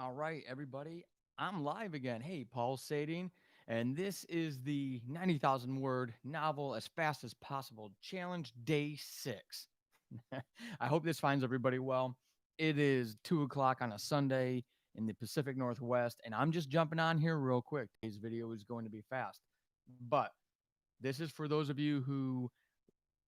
All right, everybody. I'm live again. Hey, Paul Sading, and this is the 90,000 word novel as fast as possible challenge day 6. I hope this finds everybody well. It is 2 o'clock on a Sunday in the Pacific Northwest, and I'm just jumping on here real quick. Today's video is going to be fast, but this is for those of you who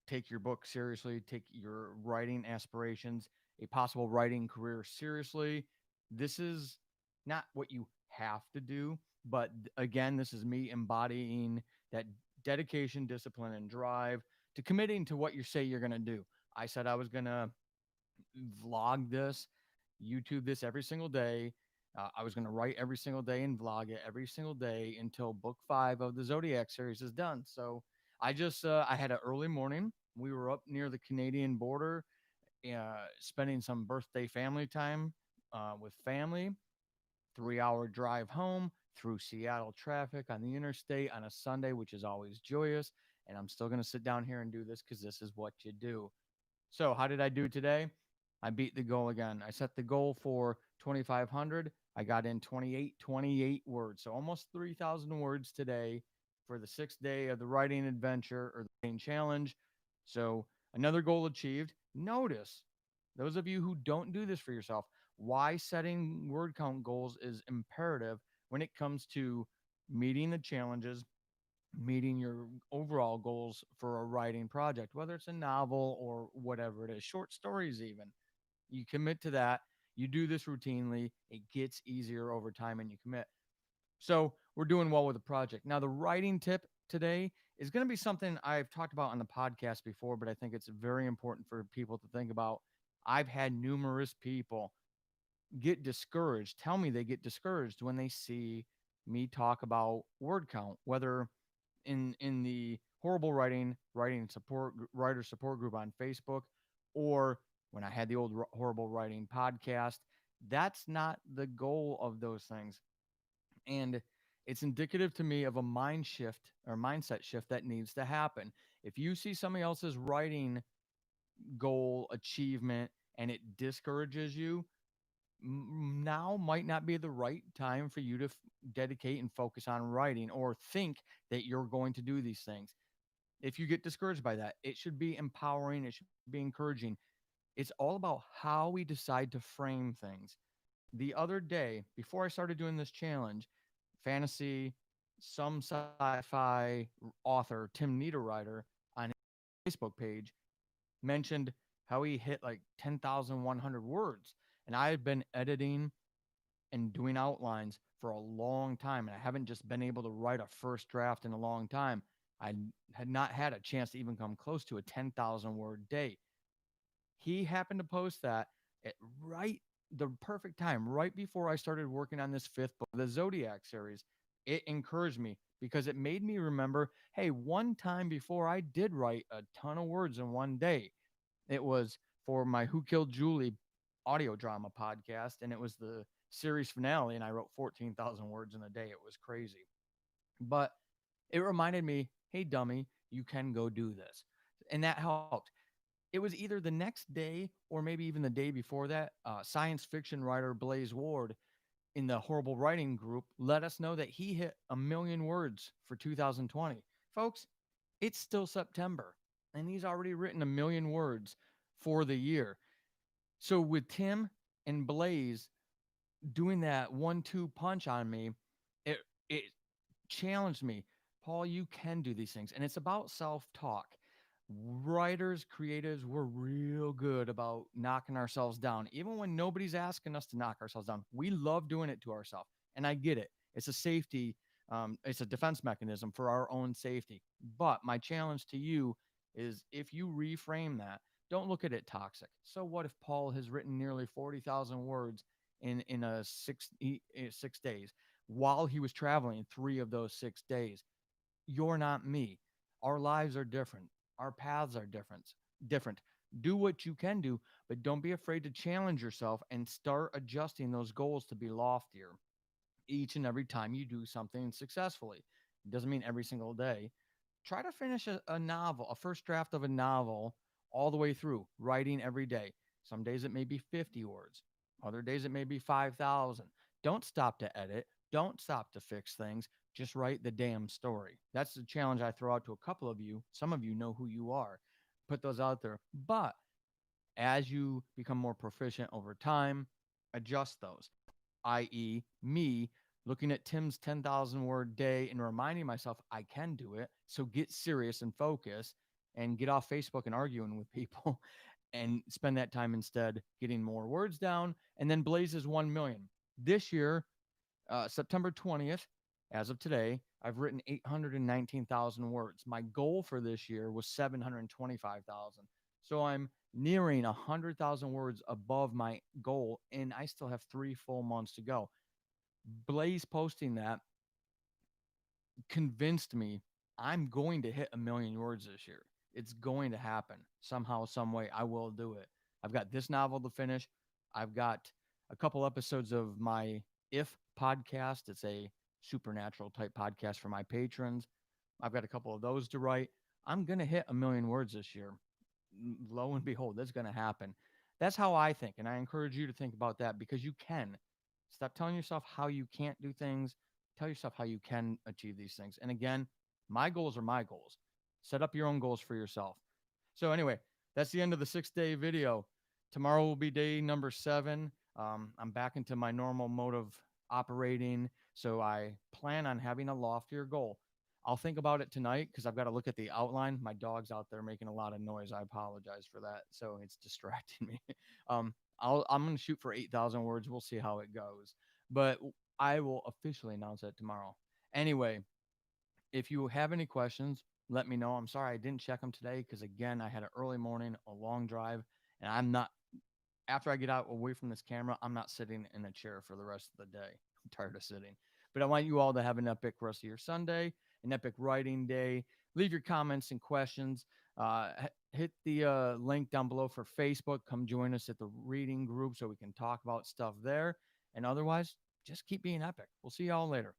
take your book seriously, take your writing aspirations, a possible writing career seriously. This is not what you have to do, but again, this is me embodying that dedication, discipline, and drive to committing to what you say you're going to do. I said I was going to vlog this, YouTube this every single day. I was going to write every single day and vlog it every single day until book 5 of the Zodiac series is done. So I had an early morning. We were up near the Canadian border, spending some birthday family time with family. 3 hour drive home through Seattle traffic on the interstate on a Sunday, which is always joyous. And I'm still going to sit down here and do this because this is what you do. So, how did I do today? I beat the goal again. I set the goal for 2,500. I got in 28 words. So, almost 3,000 words today for the 6th day of the writing adventure or the writing challenge. So, another goal achieved. Notice those of you who don't do this for yourself, why setting word count goals is imperative when it comes to meeting the challenges, meeting your overall goals for a writing project, whether it's a novel or whatever it is, short stories, even. You commit to that. You do this routinely. It gets easier over time and you commit. So we're doing well with the project. Now, the writing tip today is going to be something I've talked about on the podcast before, but I think it's very important for people to think about. I've had numerous people get discouraged, tell me they get discouraged when they see me talk about word count, whether in the horrible writing support writer support group on Facebook, or when I had the old horrible writing podcast. That's not the goal of those things, and it's indicative to me of a mind shift or mindset shift that needs to happen. If you see somebody else's writing goal achievement and it discourages you, now might not be the right time for you to dedicate and focus on writing or think that you're going to do these things. If you get discouraged by that, it should be empowering, it should be encouraging. It's all about how we decide to frame things. The other day, before I started doing this challenge, fantasy, some sci-fi author, Tim Niederreiter, on his Facebook page mentioned how he hit like 10,100 words. And I've been editing and doing outlines for a long time. And I haven't just been able to write a first draft in a long time. I had not had a chance to even come close to a 10,000 word day. He happened to post that at right the perfect time, right before I started working on this 5th book, the Zodiac series. It encouraged me because it made me remember, hey, one time before I did write a ton of words in one day. It was for my Who Killed Julie audio drama podcast, and it was the series finale, and I wrote 14,000 words in a day. It was crazy. But it reminded me, hey, dummy, you can go do this. And that helped. It was either the next day or maybe even the day before that. Science fiction writer Blaze Ward in the Horrible Writing group let us know that he hit a million words for 2020. Folks, it's still September, and he's already written a million words for the year. So with Tim and Blaze doing that 1-2 punch on me, it challenged me. Paul, you can do these things. And it's about self-talk. Writers, creatives, we're real good about knocking ourselves down, even when nobody's asking us to knock ourselves down. We love doing it to ourselves. And I get it. It's a safety, it's a defense mechanism for our own safety. But my challenge to you is if you reframe that, don't look at it toxic. So what if Paul has written nearly 40,000 words in 6 days while he was traveling 3 of those 6 days? You're not me. Our lives are different. Our paths are different. Do what you can do, but don't be afraid to challenge yourself and start adjusting those goals to be loftier each and every time you do something successfully. It doesn't mean every single day. Try to finish a novel, a first draft of a novel all the way through, writing every day. Some days it may be 50 words. Other days it may be 5,000. Don't stop to edit. Don't stop to fix things. Just write the damn story. That's the challenge I throw out to a couple of you. Some of you know who you are. Put those out there. But as you become more proficient over time, adjust those, i.e., me looking at Tim's 10,000 word day and reminding myself I can do it. So get serious and focus and get off Facebook and arguing with people and spend that time instead getting more words down. And then Blaze's 1 million. This year, September 20th, as of today, I've written 819,000 words. My goal for this year was 725,000. So I'm nearing 100,000 words above my goal, and I still have 3 full months to go. Blaze posting that convinced me I'm going to hit 1 million words this year. It's going to happen somehow, some way. I will do it. I've got this novel to finish. I've got a couple episodes of my If podcast. It's a supernatural type podcast for my patrons. I've got a couple of those to write. I'm going to hit 1 million words this year. Lo and behold, that's going to happen. That's how I think. And I encourage you to think about that because you can. Stop telling yourself how you can't do things. Tell yourself how you can achieve these things. And again, my goals are my goals. Set up your own goals for yourself. So, anyway, that's the end of the 6 day video. Tomorrow will be day number 7. I'm back into my normal mode of operating. So, I plan on having a loftier goal. I'll think about it tonight because I've got to look at the outline. My dog's out there making a lot of noise. I apologize for that. So it's distracting me. I'm going to shoot for 8,000 words. We'll see how it goes. But I will officially announce that tomorrow. Anyway, if you have any questions, let me know. I'm sorry I didn't check them today because, again, I had an early morning, a long drive, and I'm not, after I get out away from this camera, I'm not sitting in a chair for the rest of the day. I'm tired of sitting. But I want you all to have an epic rest of your Sunday, an epic writing day. Leave your comments and questions. Hit the link down below for Facebook. Come join us at the reading group so we can talk about stuff there. And otherwise, just keep being epic. We'll see y'all later.